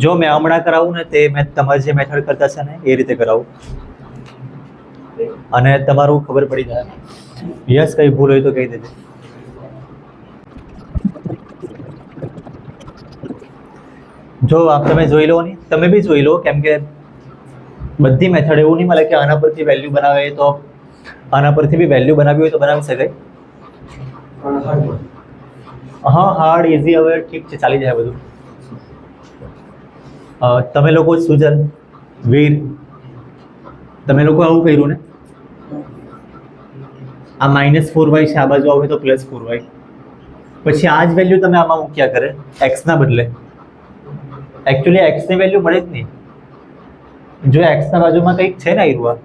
જો મેં હમણાં કરાવું ને તે મેં તમારી જે મેથડ કરતા છે ને એ રીતે કરાવું અને તમારું ખબર પડી જાય. યસ, કઈ ભૂલ હોય તો કહી દેજો. જો તમે જોઈ લો ને, તમે બી જોઈ લો, કેમ કે બધી મેથડ એવું નહીં મળે કે આના પરથી વેલ્યુ બનાવે તો આના પરથી બી વેલ્યુ બનાવી હોય તો બનાવી શકાય. હા, હાર્ડ ઇઝી હવે ઠીક છે, ચાલી જાય બધું. તમે લોકો સુજન, વીર, તમે લોકો આવું કર્યું ને, આ -4y છે, આ બાજુ આવે તો +4y, પછી આ જ વેલ્યુ તમે આમાં મૂક્યા કરે એક્સના બદલે. એકચ્યુઅલી એક્સની વેલ્યુ મળે જ નહીં. જો એક્સના બાજુમાં કંઈક છે ને આવ્યું,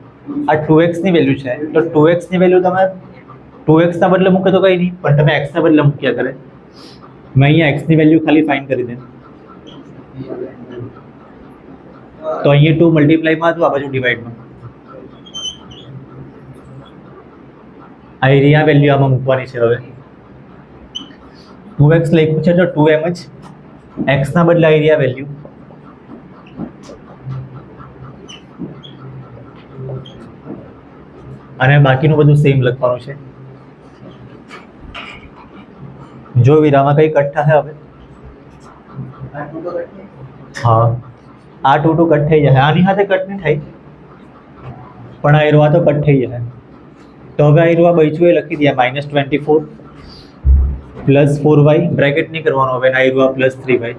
આ 2x ની વેલ્યુ છે, તો 2x ની વેલ્યુ તમે 2x ના બદલે મૂકે તો કંઈ નહીં, પણ તમે x ના બદલે મૂક્યા કરે. મેં અહીંયા x ની વેલ્યુ ખાલી ફાઇન્ડ કરી દે, તો અહીંયા 2 મલ્ટીપ્લાયમાં હતું, આ બાજુ ડિવાઈડમાં. આ એરિયા વેલ્યુ આમાં મૂકવાની છે. હવે 2x લખ્યું છે તો 2m જ, x ના બદલે એરિયા વેલ્યુ, અને બાકીનું બધું સેમ લખવાનું છે. જો વિરામાં કઈ કટ થાય હવે, હા, આ 2 2 કટ થઈ જાય. આની સાથે કટ નહીં થાય, પણ આ એરવા તો કટ થઈ જાય. તો હવે આ એરવા બચ્યું એ લખી દે, -24 +4y, બ્રેકેટ નહીં કરવાનો હવે, આ એરવા +3y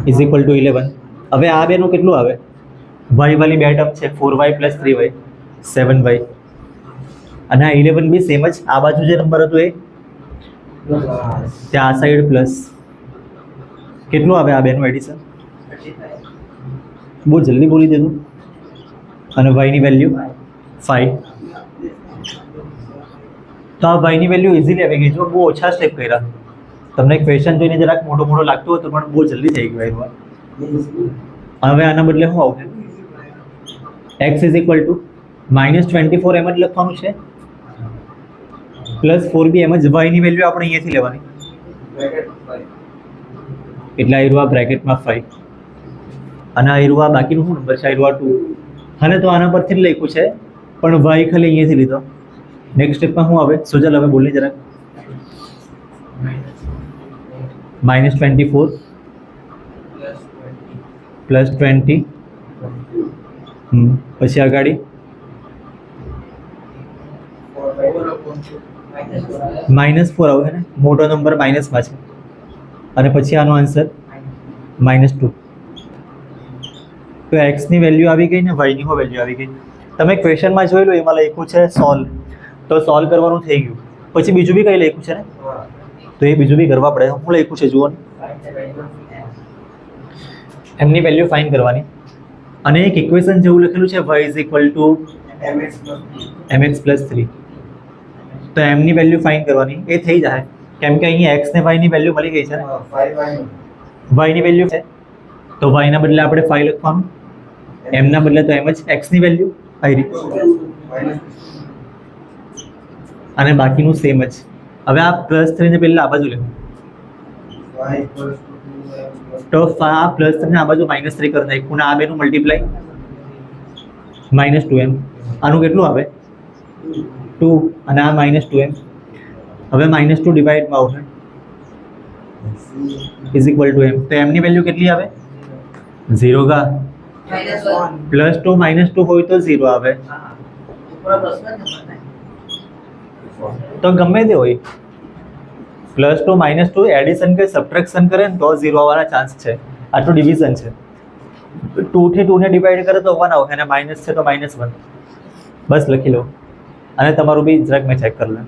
= 11. હવે આ બેનું કેટલું આવે, y વાળી બે ટર્મ છે, 4y + 3y 7y, અને આ 11 બી સેમ જ. આ બાજુ જે નંબર હતો એ ત્યાં આ સાઈડ પ્લસ. કેટલું આવે આ બેનું એડિશન? બહુ જલ્દી બોલી દીધું. અને y ની વેલ્યુ 5. તો આ y ની વેલ્યુ ઇઝીલી આવી ગઈ. જો બહુ ઓછા સ્ટેપ કર્યા. તમને ક્વેશ્ચન જોઈને જરાક મોટો મોટો લાગતો હતો, પણ બહુ જલ્દી થઈ ગયું. હવે આના બદલે શું આવશે? x = -24 એમ જ લખવાનું છે, +4b એમ જ. y ની વેલ્યુ આપણે અહીંયાથી લેવાની, એટલે આ બ્રેકેટમાં 5, અને આ બાકીનું શું નંબર છે? આ 2. અને તો આના પરથી જ લખ્યું છે, પણ y ખાલી અહીંયાથી લીધો. નેક્સ્ટ સ્ટેપમાં શું આવે? સુજલ હવે બોલી જરાક. -24 +20, પછી આગાડી -4 આવે ને, મોટો નંબર માઇનસમાં છે, અને પછી આનો આન્સર -2. તો x ની વેલ્યુ આવી ગઈ ને y ની વેલ્યુ આવી ગઈ. તમે ક્વેશ્ચનમાં જોઈ લો, એમાં લખ્યું છે સોલ્વ, તો સોલ્વ કરવાનું થઈ ગયું. પછી બીજું બી કંઈ લખ્યું છે ને, તો એ બીજું બી કરવા પડે. શું લખ્યું છે જુઓ ને, એમની વેલ્યુ ફાઇન્ડ કરવાની. અને એક ઇક્વેશન જેવું લખેલું છે, y = mx + 3. તો એમની વેલ્યુ ફાઇન્ડ કરવાની, એ થઈ જાય. કેમ કે અહીંયા x ને y ની વેલ્યુ મળી ગઈ છે ને, y ની વેલ્યુ છે, તો y ના બદલે આપણે 5 લખવાનું, m ના બદલે તો m જ. x ની વેલ્યુ આવી, અને બાકીનું સેમ જ. હવે આ +3 ને પહેલા આ બાજુ લેવું, તો આ +3 ને આ બાજુ -3 કરી નાખ્યું, આ બેનું મલ્ટીપ્લાય -2m. આનું કેટલું આવે? 2, અને આ -2m. હવે -2 ડિવાઈડમાં આવશે, = m. તો m ની વેલ્યુ કેટલી આવે? 0. કા +2 -2 હોય તો 0 આવે, તો ગમે તે હોય. +2 -2 એડિશન કે સબટ્રેક્શન કરે ને તો 0 આવવાના ચાન્સ છે. આટલું ડિવિઝન છે. 2 થી 2 ને ડિવાઈડ કરે તો 1 આવે, અને માઇનસ છે તો -1. બસ લખી લો. અને તમારું બી જરાક મેં ચેક કરી લે.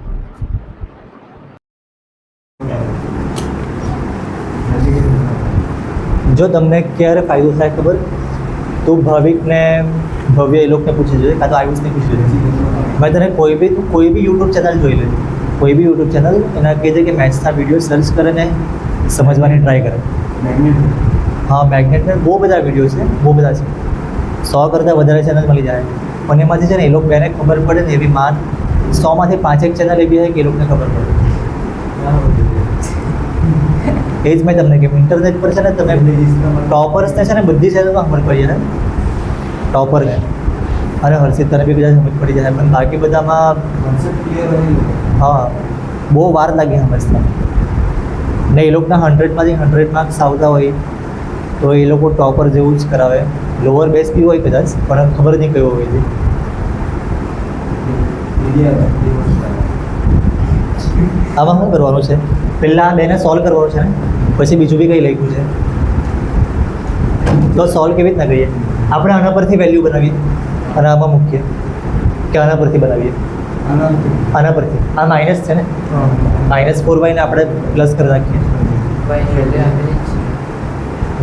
જો તમને ક્યારે ફાયદો થાય ખબર, તો ભાવિકને ભવ્ય એ લોકોને પૂછી જોઈએ, કાં તો આયુષને પૂછી જોઈએ. મેં તને કોઈ બી યુટ્યુબ ચેનલ જોઈ લે, કોઈ બી યુટ્યુબ ચેનલ એના કહેજે કે મેથ્સના વિડીયો સર્ચ કરે ને સમજવાની ટ્રાય કરે. હા, મેગ્નેટના બહુ બધા વિડીયો છે, બહુ બધા છે. 100 કરતાં વધારે ચેનલ મળી જાય. પણ એમાંથી છે ને એ લોકો બેને ખબર પડે ને એવી 100માંથી 5 ચેનલ એવી હોય કે એ લોકોને ખબર પડે. એ જ મેં તમને કહ્યું ઇન્ટરનેટ પર છે ને તમે ટોપર્સને છે ને બધી ચેનલમાં ખબર પડી જાય ટોપરને અને હર્ષિત તને બી બધા સમજ પડી જાય પણ બાકી બધામાં હા બહુ વાર લાગી સમજતા ને એ લોકોના 100માંથી 100 માર્ક્સ આવતા હોય તો એ લોકો ટોપર જેવું જ કરાવે લોઅર બેસ બી હોય કદાચ પણ ખબર નહીં કયો હોય છે આમાં શું કરવાનું છે પહેલાં આ બેને સોલ્વ કરવાનું છે ને પછી બીજું બી કંઈ લખ્યું છે તો સોલ્વ કેવી રીતના કરીએ આપણે આના પરથી વેલ્યુ બનાવીએ અને આમાં મૂકીએ કે આના પરથી બનાવીએ આના પરથી આ માઇનસ છે ને -4y ને આપણે પ્લસ કરી નાખીએ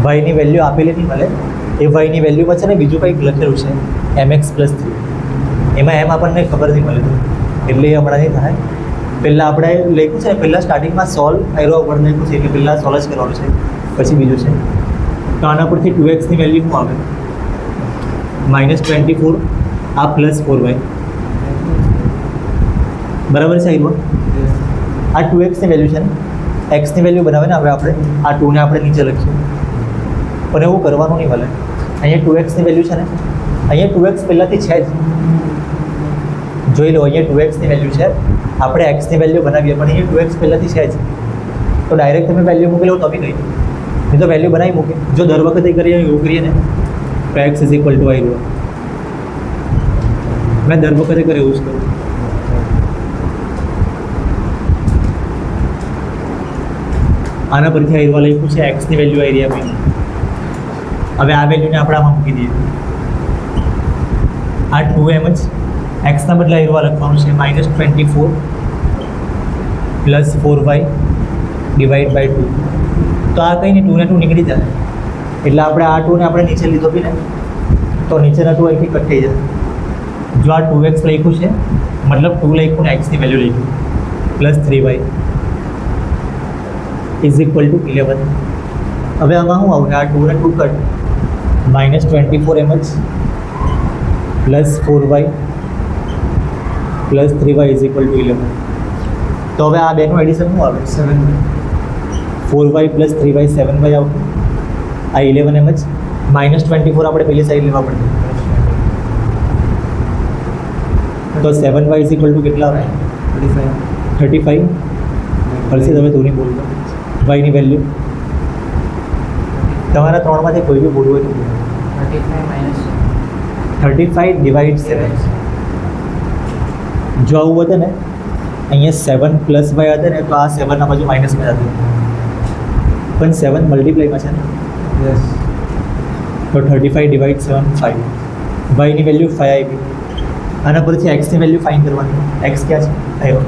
વાયની વેલ્યુ આપેલી નહીં મળે એ વાયની વેલ્યુમાં છે ને બીજું કંઈક લખેલું છે mx + 3 એમાં એમ આપણને ખબર નહીં મળે એટલે એ હમણાં નહીં થાય પહેલાં આપણે લખ્યું છે પહેલાં સ્ટાર્ટિંગમાં સોલ્વ એરો વર્ડ લખ્યું છે એટલે પહેલાં સોલ્વ જ કરવાનું છે પછી બીજું છે તો આના પરથી 2x ની વેલ્યુ શું આવે -24 આ +4y બરાબર છે આઈવો આ 2x ની વેલ્યુ છે ને x ની વેલ્યુ બનાવે ને હવે આપણે આ 2 ને આપણે નીચે લખીએ પણ એવું કરવાનું નહીં મળે અહીંયા 2x ની વેલ્યુ છે ને અહીંયા 2x પહેલાંથી છે જ જોઈ લો અહીંયા 2x ની વેલ્યુ છે આપણે x ની વેલ્યુ બનાવીએ પણ અહીંયા 2x પહેલાંથી છે જ તો ડાયરેક્ટ તમે વેલ્યુ મૂકી લો તો બી નહીં નહીં તો વેલ્યુ બનાવી મૂકે જો દર વખતે કરીએ એવું કરીએ ને તો x = y લો મેં દર વખતે કરે એવું જ કરું આના પરથી આઈવા લખ્યું છે x ની વેલ્યુ આવી આપી હવે આ વેલ્યુને આપણે આમાં મૂકી દઈએ આ 2m જ x ના બદલે આઈવા લખવાનું છે -24 + 4y / 2 તો આ કંઈ નહીં 2 ને 2 નીકળી જાય એટલે આપણે આ 2 ને આપણે નીચે લીધો બી ને તો નીચેના 2 અહીંથી કટ થઈ જાય જો આ 2x લખ્યું છે મતલબ 2 લખ્યું ને x ની વેલ્યુ લખ્યું + 3y = 11 હવે આમાં શું આવશે આ 2 ને 2 કટ -24 mx + 4y + 3y = 11 તો હવે આ બેનું એડિશન શું આવે 4y + 3y 7y આવશે આ 11 mx -24 આપણે પહેલી સાઈડ લેવા પડશે તો 7y = કેટલા આવે 35 હર્ષિત હવે તું નહીં બોલતો y ની વેલ્યુ તમારા ત્રણમાંથી કોઈ બી બોલવું હોય તો 35 / 7 જો આવું હતું ને અહીંયા 7 + y હતા ને તો આ 7 ના બાજુ માઇનસ માં હતું પણ 7 મલ્ટીપ્લાયમાં છે ને તો 35 / 7 5 y ની વેલ્યુ 5 આવી આના પરથી x ની વેલ્યુ ફાઇન્ડ કરવાની x ક્યાં છે આવ્યો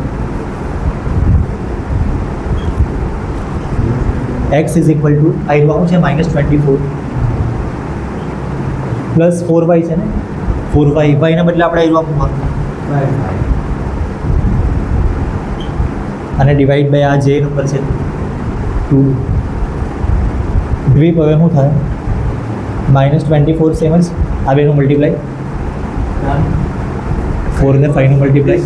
x = આવ્યું છે -24 + 4y છે ને 4y y ના બદલે આપણે આવ્યું મૂકવાનું અને ડિવાઈડ બાય આ જે નંબર છે 2 દ્વીપ હવે શું થાય -24 સેમ જ આ બેનું મલ્ટીપ્લાય 4 ને 5 નું મલ્ટીપ્લાય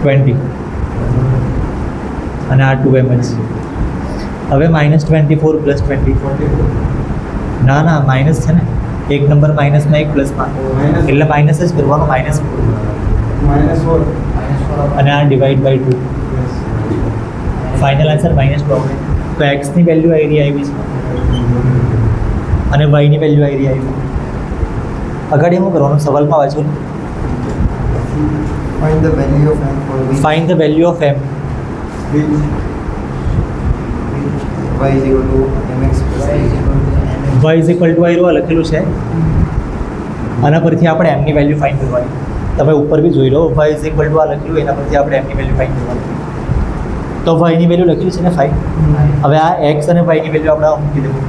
20 અને આ 2m જ હવે -24 + 20 ના ના માઇનસ છે ને એક નંબર માઇનસમાં એક પ્લસમાં એટલે માઇનસ જ કરવાનો -4 અને આ ડિવાઈડ બાય 2 ફાઇનલ આન્સર -2 આવશે તો x ની વેલ્યુ આવી છે અને y ની વેલ્યુ આવી આગળ શું કરવાનું સવાલમાં વાંચો Find the value of m for which find the value of m y is equal to mx plus y = લખેલું છે આના પરથી આપણે m ની વેલ્યુ ફાઇન્ડ કરવાની તમે ઉપર બી જોઈ લો y = આ લખ્યું એના પરથી આપણે m ની વેલ્યુ ફાઇન્ડ કરવાની તો y ની વેલ્યુ લખેલી છે ને 5 હવે આ x અને y ની વેલ્યુ આપણે મૂકી દેવું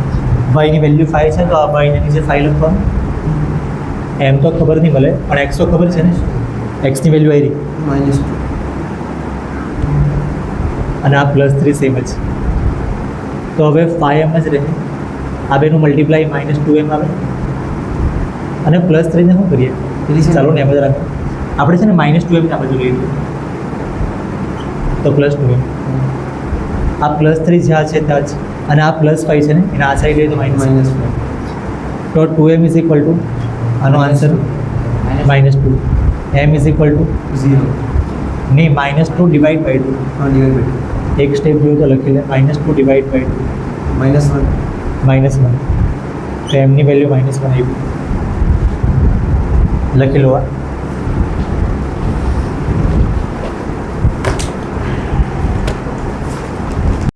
y ની વેલ્યુ 5 છે તો આ y ની નીચે 5 લખવાનું m તો ખબર નહીં મળે પણ x તો ખબર છે ને x ની વેલ્યુ આવી -2 અને આ +3 સેમ જ તો હવે 5m જ રહે આ બેનું મલ્ટીપ્લાય -2m આવે અને +3 ને શું કરીએ ચાલો ને એમ જ રાખો આપણે છે ને -2m ને આ બાજુ લઈ લઈએ તો +2m આ +3 જ્યાં છે ત્યાં જ, અને આ +5 છે ને એના આ સાઈડ તો માઇનસ. -5. તો 2m ઇઝ ઇક્વલ ટુ આનો answer -2. m is equal to 0. નહીં, -2 ડિવાઈડ બાય 2. हाँ डिवाइड बाय એક સ્ટેપ જોયું તો લખી લે, -2 ડિવાઈડ બાય 2 -1. -1. તો એમની વેલ્યુ -1 આવી. લખી લો આ